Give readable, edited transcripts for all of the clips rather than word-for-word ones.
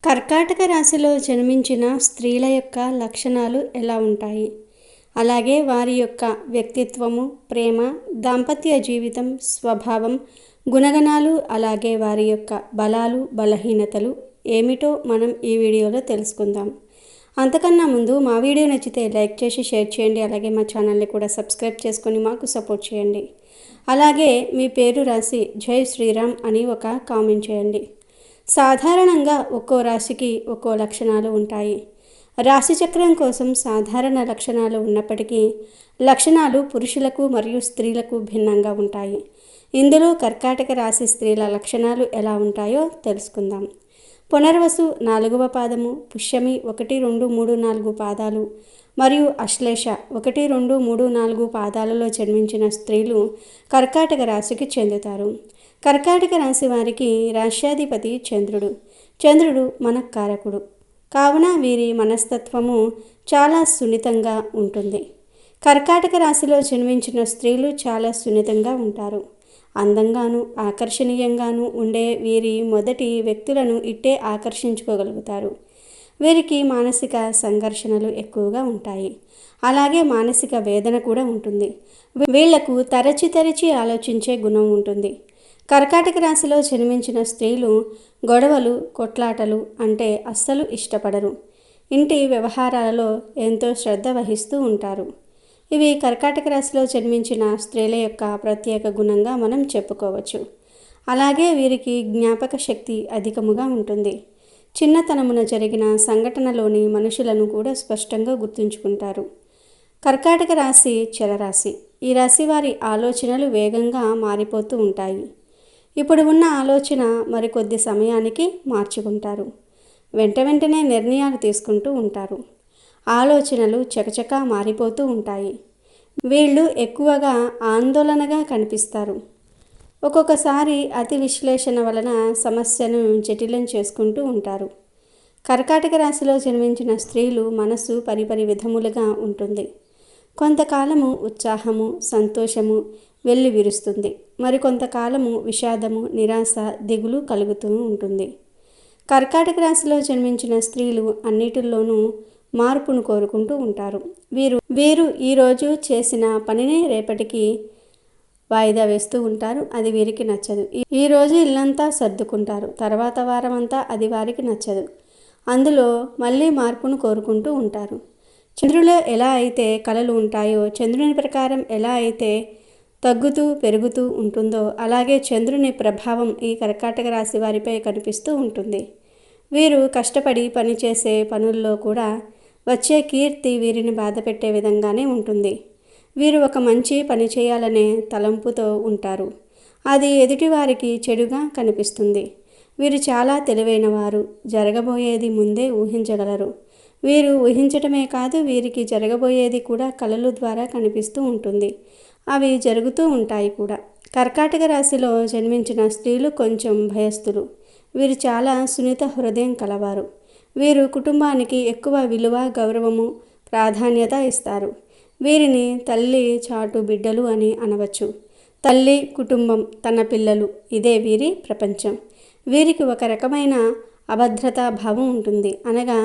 కర్కాటక రాశిలో జన్మించిన స్త్రీల యొక్క లక్షణాలు ఎలా ఉంటాయి, అలాగే వారి యొక్క వ్యక్తిత్వము, ప్రేమ, దాంపత్య జీవితం, స్వభావం, గుణగణాలు, అలాగే వారి యొక్క బలాలు, బలహీనతలు ఏమిటో మనం ఈ వీడియోలో తెలుసుకుందాం. అంతకన్నా ముందు మా వీడియో నచ్చితే లైక్ చేసి షేర్ చేయండి. అలాగే మా ఛానల్ని కూడా సబ్స్క్రైబ్ చేసుకొని మాకు సపోర్ట్ చేయండి. అలాగే మీ పేరు రాసి జై శ్రీరామ్ అని ఒక కామెంట్ చేయండి. సాధారణంగా ఒక్కో రాశికి ఒక్కో లక్షణాలు ఉంటాయి. రాశిచక్రం కోసం సాధారణ లక్షణాలు ఉన్నప్పటికీ లక్షణాలు పురుషులకు మరియు స్త్రీలకు భిన్నంగా ఉంటాయి. ఇందులో కర్కాటక రాశి స్త్రీల లక్షణాలు ఎలా ఉంటాయో తెలుసుకుందాం. పునర్వసు 4వ పాదము, పుష్యమి 1, 2, 3, 4 పాదాలు మరియు అశ్లేష 1, 2, 3, 4 పాదాలలో జన్మించిన స్త్రీలు కర్కాటక రాశికి చెందుతారు. కర్కాటక రాశి వారికి రాశ్యాధిపతి చంద్రుడు. చంద్రుడు మనఃకారకుడు కావున వీరి మనస్తత్వము చాలా సున్నితంగా ఉంటుంది. కర్కాటక రాశిలో జన్మించిన స్త్రీలు చాలా సున్నితంగా ఉంటారు. అందంగాను ఆకర్షణీయంగాను ఉండే వీరి మొదటి వ్యక్తులను ఇట్టే ఆకర్షించుకోగలుగుతారు. వీరికి మానసిక సంఘర్షణలు ఎక్కువగా ఉంటాయి. అలాగే మానసిక వేదన కూడా ఉంటుంది. వీళ్లకు తరచి ఆలోచించే గుణం ఉంటుంది. కర్కాటక రాశిలో జన్మించిన స్త్రీలు గొడవలు, కొట్లాటలు అంటే అస్సలు ఇష్టపడరు. ఇంటి వ్యవహారాలలో ఎంతో శ్రద్ధ వహిస్తూ ఉంటారు. ఇవి కర్కాటక రాశిలో జన్మించిన స్త్రీల యొక్క ప్రత్యేక గుణంగా మనం చెప్పుకోవచ్చు. అలాగే వీరికి జ్ఞాపక శక్తి అధికముగా ఉంటుంది. చిన్నతనమున జరిగిన సంఘటనలోని మనుషులను కూడా స్పష్టంగా గుర్తుంచుకుంటారు. కర్కాటక రాశి చరరాశి. ఈ రాశి వారి ఆలోచనలు వేగంగా మారిపోతూ ఉంటాయి. ఇప్పుడు ఉన్న ఆలోచన మరికొద్ది సమయానికి మార్చుకుంటారు. వెంటనే నిర్ణయాలు తీసుకుంటూ ఉంటారు. ఆలోచనలు చకచకా మారిపోతూ ఉంటాయి. వీళ్ళు ఎక్కువగా ఆందోళనగా కనిపిస్తారు. ఒక్కొక్కసారి అతి విశ్లేషణ వలన సమస్యను జటిలం చేసుకుంటూ ఉంటారు. కర్కాటక రాశిలో జన్మించిన స్త్రీలు మనసు పరిపరి విధములుగా ఉంటుంది. కొంతకాలము ఉత్సాహము, సంతోషము వెళ్ళి విరుస్తుంది. మరికొంతకాలము విషాదము, నిరాశ, దిగులు కలుగుతూ ఉంటుంది. కర్కాటక రాశిలో జన్మించిన స్త్రీలు అన్నిటిలోనూ మార్పును కోరుకుంటూ ఉంటారు. వీరు ఈరోజు చేసిన పనిని రేపటికి వాయిదా వేస్తూ ఉంటారు. అది వీరికి నచ్చదు. ఈరోజు ఇల్లంతా సర్దుకుంటారు. తర్వాత వారం అంతా అది వారికి నచ్చదు. అందులో మళ్ళీ మార్పును కోరుకుంటూ ఉంటారు. చంద్రులో ఎలా అయితే కళలు ఉంటాయో, చంద్రుని ప్రకారం ఎలా అయితే తగ్గుతూ పెరుగుతూ ఉంటుందో, అలాగే చంద్రుని ప్రభావం ఈ కర్కాటక రాశి వారిపై కనిపిస్తూ ఉంటుంది. వీరు కష్టపడి పనిచేసే పనుల్లో కూడా వచ్చే కీర్తి వీరిని బాధపెట్టే విధంగానే ఉంటుంది. వీరు ఒక మంచి పని చేయాలనే తలంపుతో ఉంటారు. అది ఎదుటివారికి చెడుగా కనిపిస్తుంది. వీరు చాలా తెలివైన వారు. జరగబోయేది ముందే ఊహించగలరు. వీరు ఊహించటమే కాదు, వీరికి జరగబోయేది కూడా కళల ద్వారా కనిపిస్తూ ఉంటుంది. అవి జరుగుతూ ఉంటాయి కూడా. కర్కాటక రాశిలో జన్మించిన స్త్రీలు కొంచెం భయస్థులు. వీరు చాలా సున్నిత హృదయం కలవారు. వీరు కుటుంబానికి ఎక్కువ విలువ, గౌరవము, ప్రాధాన్యత ఇస్తారు. వీరిని తల్లి చాటు బిడ్డలు అని అనవచ్చు. తల్లి, కుటుంబం, తన పిల్లలు ఇదే వీరి ప్రపంచం. వీరికి ఒక రకమైన అభద్రతా భావం ఉంటుంది. అనగా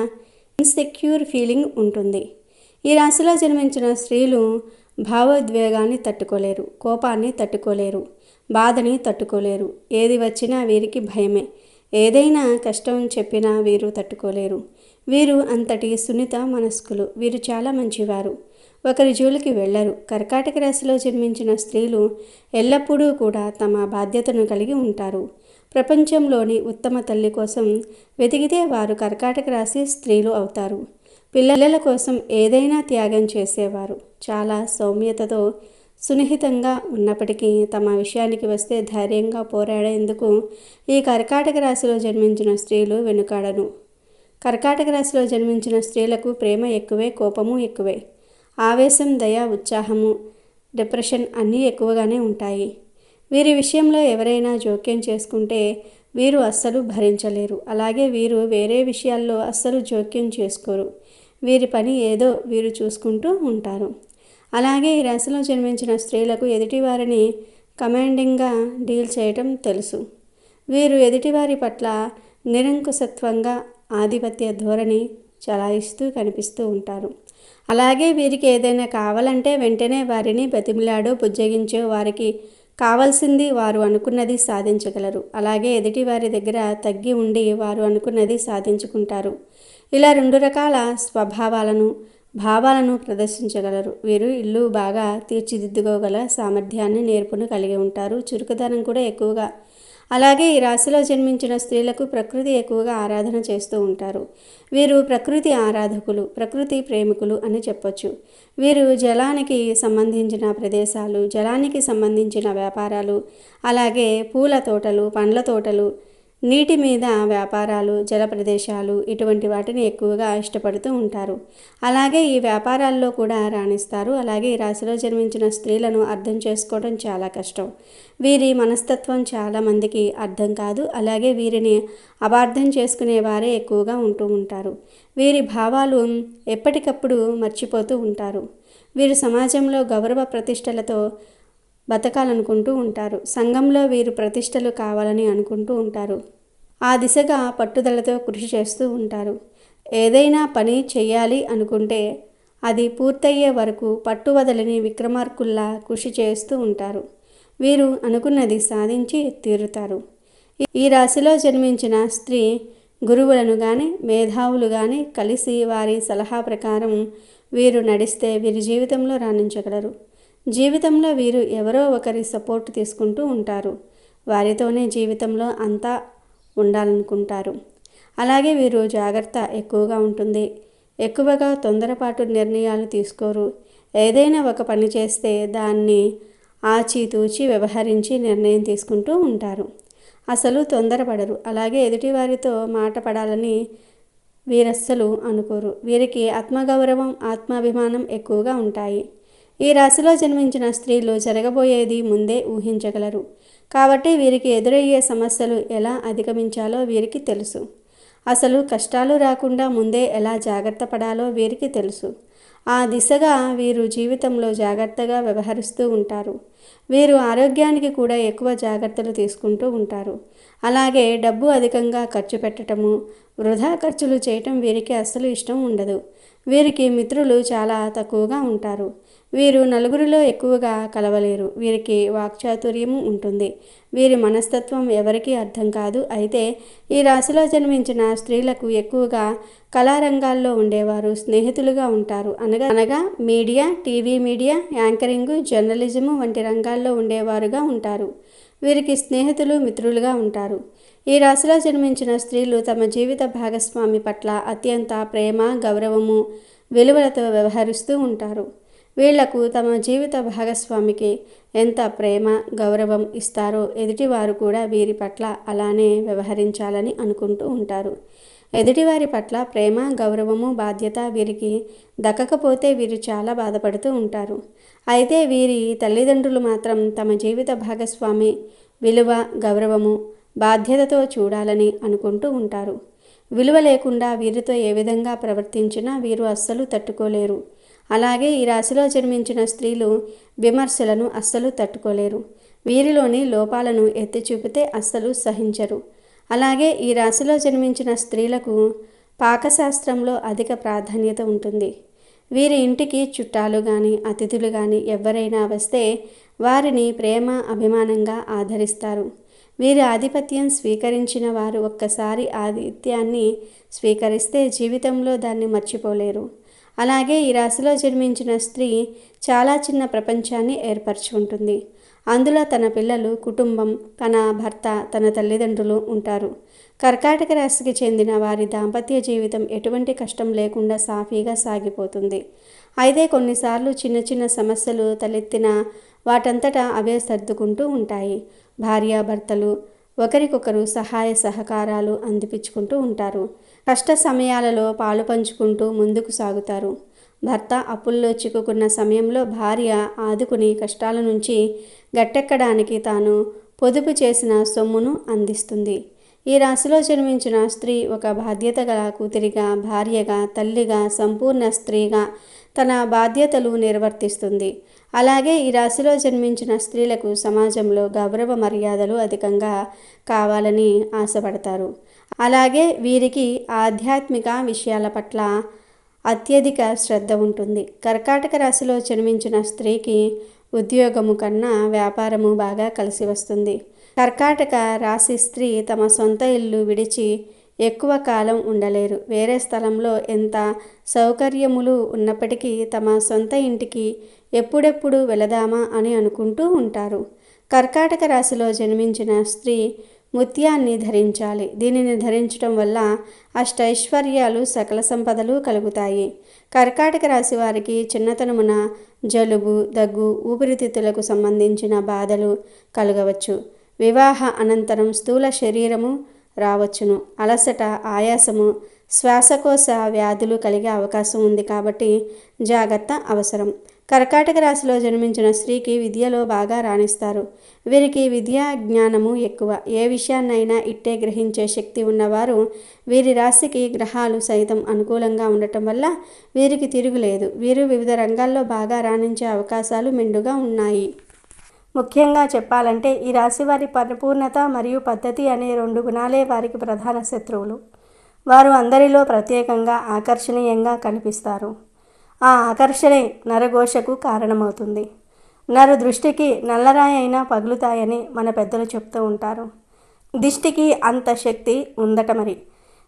ఇన్సెక్యూర్ ఫీలింగ్ ఉంటుంది. ఈ రాశిలో జన్మించిన స్త్రీలు భావోద్వేగాన్ని తట్టుకోలేరు, కోపాన్ని తట్టుకోలేరు, బాధని తట్టుకోలేరు. ఏది వచ్చినా వీరికి భయమే. ఏదైనా కష్టం చెప్పినా వీరు తట్టుకోలేరు. వీరు అంతటి సున్నిత మనస్కులు. వీరు చాలా మంచివారు. ఒకరి జోలికి వెళ్ళరు. కర్కాటక రాశిలో జన్మించిన స్త్రీలు ఎల్లప్పుడూ కూడా తమ బాధ్యతను కలిగి ఉంటారు. ప్రపంచంలోని ఉత్తమ తల్లి కోసం వెతికితే వారు కర్కాటక రాశి స్త్రీలు అవుతారు. పిల్లల కోసం ఏదైనా త్యాగం చేసేవారు. చాలా సౌమ్యతతో సున్నితంగా ఉన్నప్పటికీ తమ విషయానికి వస్తే ధైర్యంగా పోరాడేందుకు ఈ కర్కాటక రాశిలో జన్మించిన స్త్రీలు వెనుకాడను. కర్కాటక రాశిలో జన్మించిన స్త్రీలకు ప్రేమ ఎక్కువే, కోపము ఎక్కువే. ఆవేశం, దయ, ఉత్సాహము, డిప్రెషన్ అన్నీ ఎక్కువగానే ఉంటాయి. వీరి విషయంలో ఎవరైనా జోక్యం చేసుకుంటే వీరు అస్సలు భరించలేరు. అలాగే వీరు వేరే విషయాల్లో అస్సలు జోక్యం చేసుకోరు. వీరి పని ఏదో వీరు చూసుకుంటూ ఉంటారు. అలాగే ఈ రాశిలో జన్మించిన స్త్రీలకు ఎదుటివారిని కమాండింగ్గా డీల్ చేయటం తెలుసు. వీరు ఎదుటివారి పట్ల నిరంకుశత్వంగా ఆధిపత్య ధోరణి చలాయిస్తూ కనిపిస్తూ ఉంటారు. అలాగే వీరికి ఏదైనా కావాలంటే వెంటనే వారిని బతిమిలాడో బుజ్జగించో వారికి కావాల్సింది వారు అనుకున్నది సాధించగలరు. అలాగే ఎదుటి వారి దగ్గర తగ్గి ఉండి వారు అనుకున్నది సాధించుకుంటారు. ఇలా 2 రకాల స్వభావాలను భావాలను ప్రదర్శించగలరు. వీరు ఇల్లు బాగా తీర్చిదిద్దుకోగల సామర్థ్యాన్ని నేర్పును కలిగి ఉంటారు. చురుకుదనం కూడా ఎక్కువగా. అలాగే ఈ రాశిలో జన్మించిన స్త్రీలకు ప్రకృతి ఎక్కువగా ఆరాధన చేస్తూ ఉంటారు. వీరు ప్రకృతి ఆరాధకులు, ప్రకృతి ప్రేమికులు అని చెప్పొచ్చు. వీరు జలానికి సంబంధించిన ప్రదేశాలు, జలానికి సంబంధించిన వ్యాపారాలు, అలాగే పూల తోటలు, పండ్ల తోటలు, నీటి మీద వ్యాపారాలు, జల ప్రదేశాలు ఇటువంటి వాటిని ఎక్కువగా ఇష్టపడుతూ ఉంటారు. అలాగే ఈ వ్యాపారాల్లో కూడా రాణిస్తారు. అలాగే ఈ రాశిలో జన్మించిన స్త్రీలను అర్థం చేసుకోవడం చాలా కష్టం. వీరి మనస్తత్వం చాలామందికి అర్థం కాదు. అలాగే వీరిని అపార్థం చేసుకునే వారే ఎక్కువగా ఉంటూ ఉంటారు. వీరి భావాలు ఎప్పటికప్పుడు మర్చిపోతూ ఉంటారు. వీరు సమాజంలో గౌరవ ప్రతిష్టలతో బతకాలనుకుంటూ ఉంటారు. సంఘంలో వీరు ప్రతిష్టలు కావాలని అనుకుంటూ ఉంటారు. ఆ దిశగా పట్టుదలతో కృషి చేస్తూ ఉంటారు. ఏదైనా పని చెయ్యాలి అనుకుంటే అది పూర్తయ్యే వరకు పట్టువదలని విక్రమార్కుల్లా కృషి చేస్తూ ఉంటారు. వీరు అనుకున్నది సాధించి తీరుతారు. ఈ రాశిలో జన్మించిన స్త్రీ గురువులను కానీ మేధావులు కానీ కలిసి వారి సలహా ప్రకారం వీరు నడిస్తే వీరి జీవితంలో రాణించగలరు. జీవితంలో వీరు ఎవరో ఒకరి సపోర్ట్ తీసుకుంటూ ఉంటారు. వారితోనే జీవితంలో అంతా ఉండాలనుకుంటారు. అలాగే వీరు జాగ్రత్త ఎక్కువగా ఉంటుంది. ఎక్కువగా తొందరపాటు నిర్ణయాలు తీసుకోరు. ఏదైనా ఒక పని చేస్తే దాన్ని ఆచితూచి వ్యవహరించి నిర్ణయం తీసుకుంటూ ఉంటారు. అసలు తొందరపడరు. అలాగే ఎదుటివారితో మాట పడాలని వీరస్సలు అనుకోరు. వీరికి ఆత్మగౌరవం, ఆత్మాభిమానం ఎక్కువగా ఉంటాయి. ఈ రాశిలో జన్మించిన స్త్రీలు జరగబోయేది ముందే ఊహించగలరు. కాబట్టి వీరికి ఎదురయ్యే సమస్యలు ఎలా అధిగమించాలో వీరికి తెలుసు. అసలు కష్టాలు రాకుండా ముందే ఎలా జాగ్రత్త పడాలో వీరికి తెలుసు. ఆ దిశగా వీరు జీవితంలో జాగ్రత్తగా వ్యవహరిస్తూ ఉంటారు. వీరు ఆరోగ్యానికి కూడా ఎక్కువ జాగ్రత్తలు తీసుకుంటూ ఉంటారు. అలాగే డబ్బు అధికంగా ఖర్చు పెట్టడము, వృధా ఖర్చులు చేయటం వీరికి అస్సలు ఇష్టం ఉండదు. వీరికి మిత్రులు చాలా తక్కువగా ఉంటారు. వీరు నలుగురిలో ఎక్కువగా కలవలేరు. వీరికి వాక్చాతుర్యము ఉంటుంది. వీరి మనస్తత్వం ఎవరికీ అర్థం కాదు. అయితే ఈ రాశిలో జన్మించిన స్త్రీలకు ఎక్కువగా కళారంగాల్లో ఉండేవారు స్నేహితులుగా ఉంటారు. అనగా media, TV media, anchoring, journalism వంటి రంగాల్లో ఉండేవారుగా ఉంటారు. వీరికి స్నేహితులు, మిత్రులుగా ఉంటారు. ఈ రాశిలో జన్మించిన స్త్రీలు తమ జీవిత భాగస్వామి పట్ల అత్యంత ప్రేమ, గౌరవము, విలువలతో వ్యవహరిస్తూ ఉంటారు. వీళ్లకు తమ జీవిత భాగస్వామికి ఎంత ప్రేమ, గౌరవం ఇస్తారో ఎదుటివారు కూడా వీరి పట్ల అలానే వ్యవహరించాలని అనుకుంటూ ఉంటారు. ఎదుటివారి పట్ల ప్రేమ, గౌరవము, బాధ్యత వీరికి దక్కకపోతే వీరు చాలా బాధపడుతూ ఉంటారు. అయితే వీరి తల్లిదండ్రులు మాత్రం తమ జీవిత భాగస్వామి విలువ, గౌరవము, బాధ్యతతో చూడాలని అనుకుంటూ ఉంటారు. విలువ లేకుండా వీరితో ఏ విధంగా ప్రవర్తించినా వీరు అస్సలు తట్టుకోలేరు. అలాగే ఈ రాశిలో జన్మించిన స్త్రీలు విమర్శలను అస్సలు తట్టుకోలేరు. వీరిలోని లోపాలను ఎత్తి చూపితే అస్సలు సహించరు. అలాగే ఈ రాశిలో జన్మించిన స్త్రీలకు పాకశాస్త్రంలో అధిక ప్రాధాన్యత ఉంటుంది. వీరి ఇంటికి చుట్టాలు కానీ అతిథులు కానీ ఎవరైనా వస్తే వారిని ప్రేమ, అభిమానంగా ఆదరిస్తారు. వీరి ఆధిపత్యం స్వీకరించిన వారు ఒక్కసారి ఆతిథ్యాన్ని స్వీకరిస్తే జీవితంలో దాన్ని మర్చిపోలేరు. అలాగే ఈ రాశిలో జన్మించిన స్త్రీ చాలా చిన్న ప్రపంచాన్ని ఏర్పరచుకుంటుంది. అందులో తన పిల్లలు, కుటుంబం, తన భర్త, తన తల్లిదండ్రులు ఉంటారు. కర్కాటక రాశికి చెందిన వారి దాంపత్య జీవితం ఎటువంటి కష్టం లేకుండా సాఫీగా సాగిపోతుంది. అయితే కొన్నిసార్లు చిన్న చిన్న సమస్యలు తలెత్తినా వాటంతటా అవే సర్దుకుంటూ ఉంటాయి. భార్యాభర్తలు ఒకరికొకరు సహాయ సహకారాలు అందిపించుకుంటూ ఉంటారు. కష్ట సమయాలలో పాలు పంచుకుంటూ ముందుకు సాగుతారు. భర్త అప్పుల్లో చిక్కుకున్న సమయంలో భార్య ఆదుకుని కష్టాల నుంచి గట్టెక్కడానికి తాను పొదుపు చేసిన సొమ్మును అందిస్తుంది. ఈ రాశిలో జన్మించిన స్త్రీ ఒక బాధ్యత గల కూతురిగా, భార్యగా, తల్లిగా, సంపూర్ణ స్త్రీగా తన బాధ్యతలు నిర్వర్తిస్తుంది. అలాగే ఈ రాశిలో జన్మించిన స్త్రీలకు సమాజంలో గౌరవ మర్యాదలు అధికంగా కావాలని ఆశపడతారు. అలాగే వీరికి ఆధ్యాత్మిక విషయాల పట్ల అత్యధిక శ్రద్ధ ఉంటుంది. కర్కాటక రాశిలో జన్మించిన స్త్రీకి ఉద్యోగము కన్నా వ్యాపారము బాగా కలిసి వస్తుంది. కర్కాటక రాశి స్త్రీ తమ సొంత ఇల్లు విడిచి ఎక్కువ కాలం ఉండలేరు. వేరే స్థలంలో ఎంత సౌకర్యములు ఉన్నప్పటికీ తమ సొంత ఇంటికి ఎప్పుడెప్పుడు వెళదామా అని అనుకుంటూ ఉంటారు. కర్కాటక రాశిలో జన్మించిన స్త్రీ ముత్యాన్ని ధరించాలి. దీనిని ధరించడం వల్ల అష్టైశ్వర్యాలు, సకల సంపదలు కలుగుతాయి. కర్కాటక రాశి వారికి చిన్నతనమున జలుబు, దగ్గు, ఊపిరితిత్తులకు సంబంధించిన బాధలు కలగవచ్చు. వివాహ అనంతరం స్థూల శరీరము రావచ్చును. అలసట, ఆయాసము, శ్వాసకోశ వ్యాధులు కలిగే అవకాశం ఉంది కాబట్టి జాగ్రత్త అవసరం. కర్కాటక రాశిలో జన్మించిన స్త్రీకి విద్యలో బాగా రాణిస్తారు. వీరికి విద్యా జ్ఞానము ఎక్కువ. ఏ విషయాన్నైనా ఇట్టే గ్రహించే శక్తి ఉన్నవారు. వీరి రాశికి గ్రహాలు సైతం అనుకూలంగా ఉండటం వల్ల వీరికి తిరుగులేదు. వీరు వివిధ రంగాల్లో బాగా రాణించే అవకాశాలు మెండుగా ఉన్నాయి. ముఖ్యంగా చెప్పాలంటే ఈ రాశి వారి పరిపూర్ణత మరియు పద్ధతి అనే 2 గుణాలే వారికి ప్రధాన శత్రువులు. వారు అందరిలో ప్రత్యేకంగా ఆకర్షణీయంగా కనిపిస్తారు. ఆ ఆకర్షణే నరఘోషకు కారణమవుతుంది. నరు దృష్టికి నల్లరాయి అయినా పగులుతాయని మన పెద్దలు చెప్తూ ఉంటారు. దిష్టికి అంత శక్తి ఉందట మరి.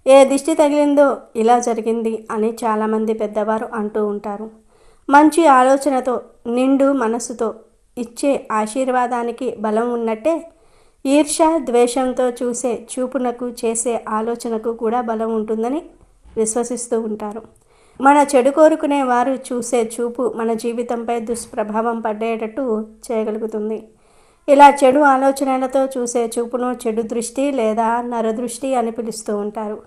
ఏ దిష్టి తగిలిందో ఇలా జరిగింది అని చాలామంది పెద్దవారు అంటూ ఉంటారు. మంచి ఆలోచనతో, నిండు మనసుతో ఇచ్చే ఆశీర్వాదానికి బలం ఉన్నట్టే ఈర్ష, ద్వేషంతో చూసే చూపునకు, చేసే ఆలోచనకు కూడా బలం ఉంటుందని విశ్వసిస్తూ ఉంటారు. మన చెడు కోరుకునే వారు చూసే చూపు మన జీవితంపై దుష్ప్రభావం పడేటట్టు చేయగలుగుతుంది. ఇలా చెడు ఆలోచనలతో చూసే చూపును చెడు దృష్టి లేదా నరదృష్టి అని పిలుస్తూ ఉంటారు.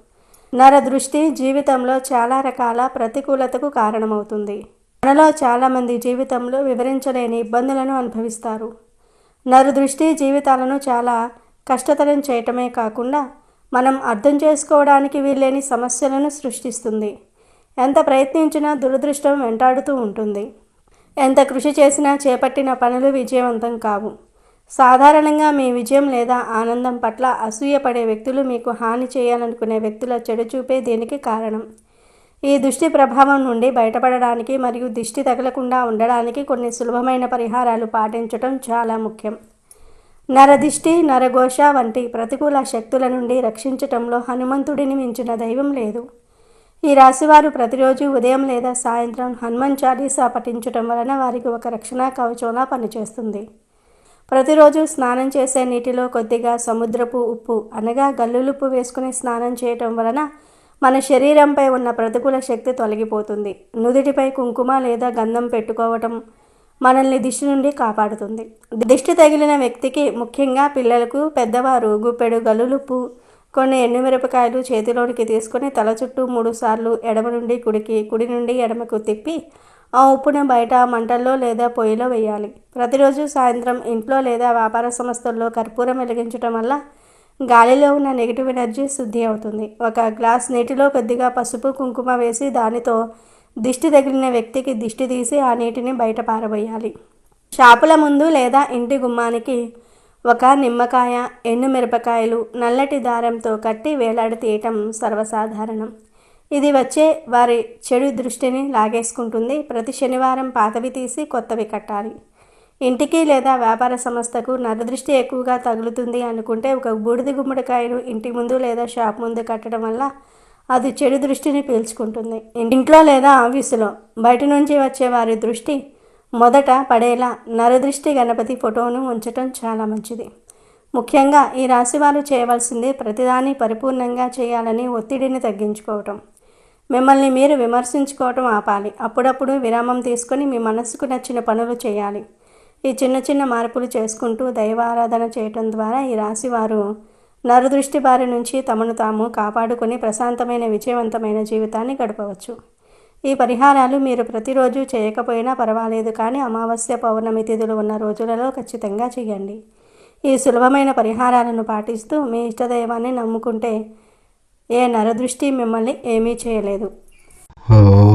నరదృష్టి జీవితంలో చాలా రకాల ప్రతికూలతకు కారణమవుతుంది. మనలో చాలామంది జీవితంలో వివరించలేని ఇబ్బందులను అనుభవిస్తారు. నరదృష్టి జీవితాలను చాలా కష్టతరం చేయటమే కాకుండా మనం అర్థం చేసుకోవడానికి వీల్లేని సమస్యలను సృష్టిస్తుంది. ఎంత ప్రయత్నించినా దురదృష్టం వెంటాడుతూ ఉంటుంది. ఎంత కృషి చేసినా చేపట్టిన పనులు విజయవంతం కావు. సాధారణంగా మీ విజయం లేదా ఆనందం పట్ల అసూయపడే వ్యక్తులు, మీకు హాని చేయాలనుకునే వ్యక్తుల చెడు చూపే దీనికి కారణం. ఈ దుష్టి ప్రభావం నుండి బయటపడడానికి మరియు దిష్టి తగలకుండా ఉండడానికి కొన్ని సులభమైన పరిహారాలు పాటించడం చాలా ముఖ్యం. నరదిష్టి, నరఘోష వంటి ప్రతికూల శక్తుల నుండి రక్షించటంలో హనుమంతుడిని మించిన దైవం లేదు. ఈ రాశివారు ప్రతిరోజు ఉదయం లేదా సాయంత్రం హనుమాన్ చాలీసా పఠించటం వలన వారికి ఒక రక్షణ కవచంలా పనిచేస్తుంది. ప్రతిరోజు స్నానం చేసే నీటిలో కొద్దిగా సముద్రపు ఉప్పు అనగా గల్లులుప్పు వేసుకుని స్నానం చేయటం వలన మన శరీరంపై ఉన్న ప్రతికూల శక్తి తొలగిపోతుంది. నుదిటిపై కుంకుమ లేదా గంధం పెట్టుకోవటం మనల్ని దిష్టి నుండి కాపాడుతుంది. దిష్టి తగిలిన వ్యక్తికి, ముఖ్యంగా పిల్లలకు, పెద్దవారు గుప్పెడు గల్లులుప్పు, కొన్ని ఎండుమిరపకాయలు చేతిలోనికి తీసుకొని తల చుట్టూ 3 సార్లు ఎడమ నుండి కుడికి, కుడి నుండి ఎడమకు తిప్పి ఆ ఉప్పును బయట మంటల్లో లేదా పొయ్యిలో వేయాలి. ప్రతిరోజు సాయంత్రం ఇంట్లో లేదా వ్యాపార సంస్థల్లో కర్పూరం వెలిగించడం వల్ల గాలిలో ఉన్న నెగిటివ్ ఎనర్జీ శుద్ధి అవుతుంది. ఒక గ్లాస్ నీటిలో కొద్దిగా పసుపు, కుంకుమ వేసి దానితో దిష్టి తగిలిన వ్యక్తికి దిష్టి తీసి ఆ నీటిని బయట పారబోయాలి. షాపుల ముందు లేదా ఇంటి గుమ్మానికి ఒక నిమ్మకాయ, ఎండుమిరపకాయలు నల్లటి దారంతో కట్టి వేలాడి తీయటం సర్వసాధారణం. ఇది వచ్చే వారి చెడు దృష్టిని లాగేసుకుంటుంది. ప్రతి శనివారం పాతవి తీసి కొత్తవి కట్టాలి. ఇంటికి లేదా వ్యాపార సంస్థకు నరదృష్టి ఎక్కువగా తగులుతుంది అనుకుంటే ఒక బూడిద గుమ్మడికాయను ఇంటి ముందు లేదా షాప్ ముందు కట్టడం వల్ల అది చెడు దృష్టిని పీల్చుకుంటుంది. ఇంట్లో లేదా ఆఫీసులో బయట నుంచి వచ్చే వారి దృష్టి మొదట పడేలా నరదృష్టి గణపతి ఫోటోను ఉంచటం చాలా మంచిది. ముఖ్యంగా ఈ రాశివారు చేయవలసింది ప్రతిదాన్ని పరిపూర్ణంగా చేయాలని ఒత్తిడిని తగ్గించుకోవటం. మిమ్మల్ని మీరు విమర్శించుకోవటం ఆపాలి. అప్పుడప్పుడు విరామం తీసుకొని మీ మనసుకు నచ్చిన పనులు చేయాలి. ఈ చిన్న చిన్న మార్పులు చేసుకుంటూ దైవారాధన చేయటం ద్వారా ఈ రాశివారు నరదృష్టి బారి నుంచి తమను తాము కాపాడుకొని ప్రశాంతమైన, విజయవంతమైన జీవితాన్ని గడపవచ్చు. ఈ పరిహారాలు మీరు ప్రతిరోజు చేయకపోయినా పర్వాలేదు, కానీ అమావాస్య, పౌర్ణమి తిథులు ఉన్న రోజులలో ఖచ్చితంగా చేయండి. ఈ సులభమైన పరిహారాలను పాటిస్తూ మీ ఇష్టదైవాన్ని నమ్ముకుంటే ఏ నరదృష్టి మిమ్మల్ని ఏమీ చేయలేదు. ఓం